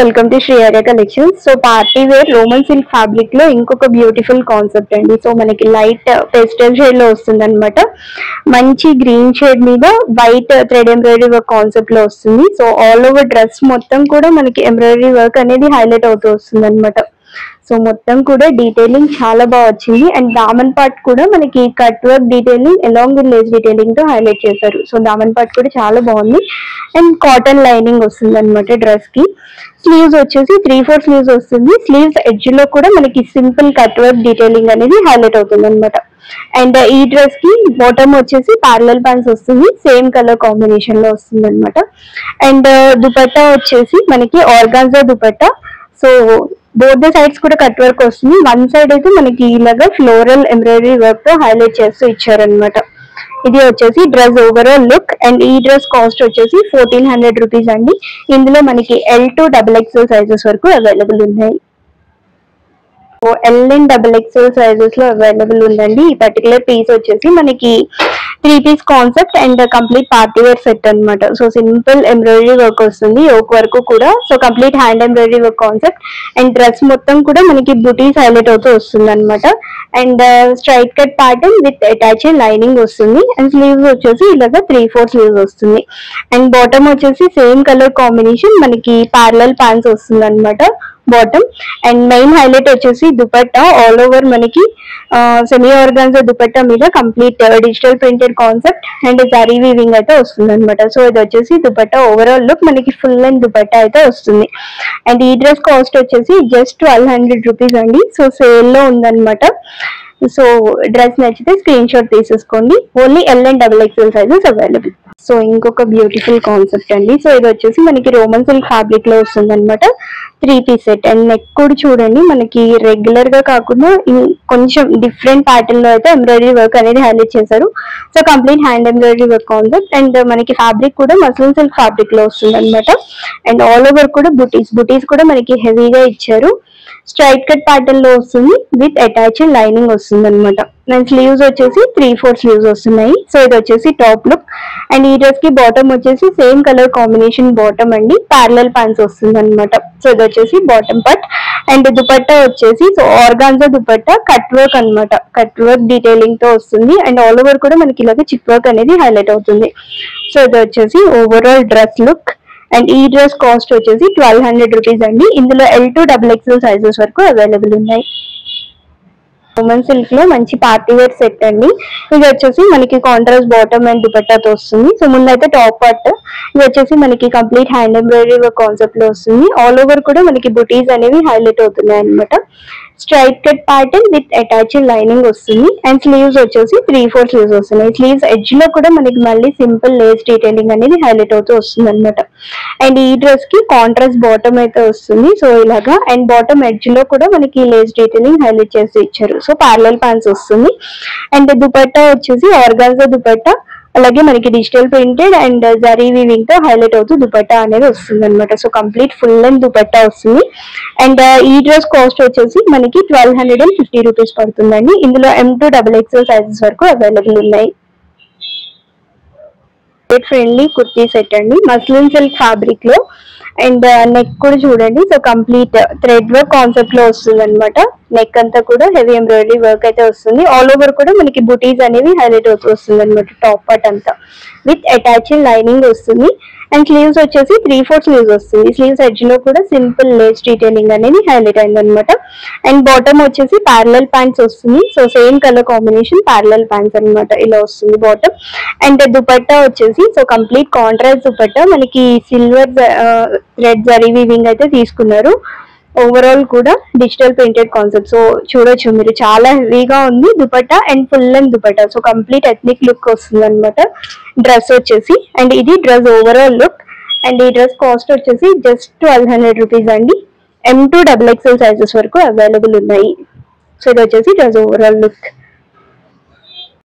Welcome to Shri Arya collections. So party wear Roman silk fabric లో ఇంకొక beautiful concept అండి. So మనకి లైట్ పేస్టల్ షేడ్ లో వస్తుంది అనమాట. మంచి గ్రీన్ షేడ్ మీద white thread embroidery work concept లో వస్తుంది. సో ఆల్ ఓవర్ డ్రెస్ మొత్తం కూడా మనకి ఎంబ్రాయిడరీ వర్క్ అనేది హైలైట్ అవుతూ వస్తుంది అనమాట. సో మొత్తం కూడా డీటెయిలింగ్ చాలా బాగా వచ్చింది. అండ్ దామన్ పార్ట్ కూడా మనకి cut work detailing along with lace detailing తో హైలైట్ చేశారు. సో దామన్ పార్ట్ కూడా చాలా బాగుంది. అండ్ కాటన్ లైనింగ్ వస్తుంది అనమాట డ్రెస్ కి. స్లీవ్స్ వచ్చేసి 3/4 స్లీవ్స్ వస్తుంది. స్లీవ్స్ ఎడ్జ్ లో కూడా మనకి సింపుల్ కట్ వర్క్ డీటెయిలింగ్ అనేది హైలైట్ అవుతుంది అనమాట. అండ్ ఈ డ్రెస్ కి బాటమ్ వచ్చేసి ప్యారలల్ ప్యాంట్స్ వస్తుంది, సేమ్ కలర్ కాంబినేషన్ లో వస్తుంది అనమాట. అండ్ దుపట్టా వచ్చేసి మనకి organza dupatta. So both the sides కూడా కట్ వర్క్ వస్తుంది. వన్ సైడ్ అయితే మనకి ఇలాగా ఫ్లోరల్ ఎంబ్రాయిడరీ వర్క్ తో హైలైట్ చేస్తూ ఇచ్చారనమాట. ఇది వచ్చేసి డ్రెస్ ఓవరాల్ లుక్. అండ్ ఈ డ్రెస్ కాస్ట్ వచ్చేసి 1400 రూపీస్ అండి. ఇందులో మనకి L to XXL సైజెస్ వరకు అవైలబుల్ ఉన్నాయి. L and XXL సైజెస్ లో అవైలబుల్ ఉందండి. ఈ పర్టికులర్ పీస్ వచ్చేసి మనకి 3 piece concept and complete party wear set అనమాట. సో సింపుల్ ఎంబ్రాయిడరీ వర్క్ వస్తుంది యోక్ వరకు కూడా. So complete hand embroidery work concept. And dress మొత్తం కూడా మనకి బుటీస్ హైలైట్ అవుతూ వస్తుంది అనమాట. And straight cut pattern with attach lining వస్తుంది. అండ్ స్లీవ్స్ వచ్చేసి ఇలాగా 3/4 స్లీవ్స్ వస్తుంది. అండ్ బాటమ్ వచ్చేసి సేమ్ కలర్ కాంబినేషన్ మనకి ప్యారలల్ ప్యాంట్స్ వస్తుంది అనమాట బాటమ్. అండ్ మెయిన్ హైలైట్ వచ్చేసి దుపట్టా. ఆల్ ఓవర్ మనకి సెమీ ఆర్గాన్జా దుపట్టా మీద complete digital printed concept and zari weaving అయితే వస్తుంది అనమాట. సో ఇది వచ్చేసి దుపట్టా ఓవరాల్ లుక్. మనకి ఫుల్ లెంత్ దుపట్టా అయితే వస్తుంది. అండ్ ఈ డ్రెస్ కాస్ట్ వచ్చేసి జస్ట్ 1200 రూపీస్ అండి. సో సేల్ లో ఉందన్నమాట. సో డ్రెస్ నచ్చితే స్క్రీన్ షాట్ తీసేసుకోండి. Only L and XXL sizes available. So ఇంకొక బ్యూటిఫుల్ కాన్సెప్ట్ అండి. సో ఇది వచ్చేసి మనకి రోమన్ సిల్క్ ఫ్యాబ్రిక్ లో వస్తుంది అనమాట. 3 పీస్ సెట్. అండ్ నెక్ కూడా చూడండి మనకి రెగ్యులర్ గా కాకుండా కొంచెం డిఫరెంట్ ప్యాటర్న్ లో అయితే ఎంబ్రాయిడరీ వర్క్ అనేది హైలైట్ చేశారు. So complete hand embroidery work concept. And మనకి ఫ్యాబ్రిక్ కూడా మస్లిన్ సిల్క్ ఫ్యాబ్రిక్ లో వస్తుంది అనమాట. అండ్ ఆల్ ఓవర్ కూడా బుటీస్ కూడా మనకి హెవీగా ఇచ్చారు. స్ట్రైట్ కట్ ప్యాటర్న్ లో వస్తుంది విత్ అటాచ్ లైనింగ్ వస్తుంది అనమాట. అండ్ స్లీవ్స్ వచ్చేసి 3/4 స్లీవ్స్ వస్తున్నాయి. సో ఇది వచ్చేసి టాప్ లుక్. అండ్ ఈ డ్రెస్ కి బాటమ్ వచ్చేసి సేమ్ కలర్ కాంబినేషన్ బాటమ్ అండి. ప్యారలల్ ప్యాంట్స్ వస్తుంది అనమాట. సో ఇది వచ్చేసి బాటమ్ పార్ట్. అండ్ దుపట్టా వచ్చేసి so organza dupatta cut work అనమాట. కట్ వర్క్ డీటెయిలింగ్ తో వస్తుంది. అండ్ ఆల్ ఓవర్ కూడా మనకి ఇలాగ చిక్ వర్క్ అనేది హైలైట్ అవుతుంది. సో ఇది వచ్చేసి ఓవరాల్ డ్రెస్ లుక్. అండ్ ఈ డ్రెస్ కాస్ట్ వచ్చేసి 1200 రూపీస్ అండి. ఇందులో L to XXL సైజెస్ వరకు అవైలబుల్ ఉన్నాయి. రోమన్ సిల్క్ లో మంచి పార్టీ వేర్ సెట్ అండి. ఇది వచ్చేసి మనకి కాంట్రాస్ట్ బాటమ్ అండ్ దుపట్టాతో వస్తుంది. సో ముందైతే టాప్ పార్ట్. ఇది వచ్చేసి మనకి complete hand embroidery work concept లో వస్తుంది. ఆల్ ఓవర్ కూడా మనకి బుటీస్ అనేవి హైలైట్ అవుతున్నాయి అనమాట. Straight cut pattern with attach lining వస్తుంది. అండ్ స్లీవ్స్ వచ్చేసి 3/4 స్లీవ్స్ వస్తున్నాయి. స్లీవ్స్ ఎడ్జ్ లో కూడా మనకి మళ్ళీ సింపుల్ లేస్ డీటెయిలింగ్ అనేది హైలైట్ అవుతూ వస్తుంది అనమాట. అండ్ ఈ డ్రెస్ కి కాంట్రాస్ట్ బాటమ్ అయితే వస్తుంది. సో ఇలాగా. అండ్ బాటమ్ ఎడ్జ్ లో కూడా మనకి లేస్ డీటెయిలింగ్ హైలైట్ చేసి ఇచ్చారు. సో ప్యారలల్ ప్యాంట్స్ వస్తుంది. అండ్ దుపట్టా వచ్చేసి ఆర్గాన్జా దుపట్టా. అలాగే మనకి digital printed and zari weaving తో హైలైట్ అవుతూ దుపట్టా అనేది వస్తుంది అనమాట. So complete full length dupatta వస్తుంది. అండ్ ఈ డ్రెస్ కాస్ట్ వచ్చేసి మనకి 1250 రూపీస్ పడుతుందండి. ఇందులో M to XXL సైజెస్ వరకు అవైలబుల్ ఉన్నాయి. ఫ్రెండ్లీ కుర్తీ సెట్ అండి మస్లిన్ సిల్క్ ఫ్యాబ్రిక్ లో. అండ్ నెక్ కూడా చూడండి. So complete thread work concept లో వస్తుంది అనమాట. నెక్ అంతా కూడా హెవీ ఎంబ్రాయిడరీ వర్క్ అయితే వస్తుంది. ఆల్ ఓవర్ కూడా మనకి బుటీస్ అనేవి హైలైట్ అవుతూ వస్తుంది అనమాట. టాప్ పార్ట్ అంతా విత్ అటాచ్ లైనింగ్ వస్తుంది. అండ్ స్లీవ్స్ వచ్చేసి 3/4 స్లీవ్స్ వస్తుంది. స్లీవ్స్ ఎడ్జ్ లో కూడా సింపుల్ లేస్ డీటెయిలింగ్ అనేది హైలైట్ అయింది అనమాట. అండ్ బాటమ్ వచ్చేసి ప్యారలల్ ప్యాంట్స్ వస్తుంది. So same colour combination parallel pants అనమాట. ఇలా వస్తుంది బాటమ్. అండ్ దుపట్టా వచ్చేసి సో కంప్లీట్ కాంట్రాస్ట్ దుపట్టా మనకి సిల్వర్ థ్రెడ్ జరీ వీవింగ్ అయితే తీసుకున్నారు. ఓవరాల్ కూడా డిజిటల్ ప్రింటెడ్ కాన్సెప్ట్. సో చూడొచ్చు మీరు చాలా హెవీగా ఉంది dupatta. And full length dupatta. So complete ethnic look వస్తుంది అనమాట డ్రెస్ వచ్చేసి. అండ్ ఇది డ్రెస్ ఓవరాల్ లుక్. అండ్ ఈ డ్రెస్ కాస్ట్ వచ్చేసి జస్ట్ 1200 రూపీస్ అండి. M to XXL సైజెస్ వరకు అవైలబుల్ ఉన్నాయి. సో ఇది వచ్చేసి డ్రెస్ ఓవరాల్ లుక్.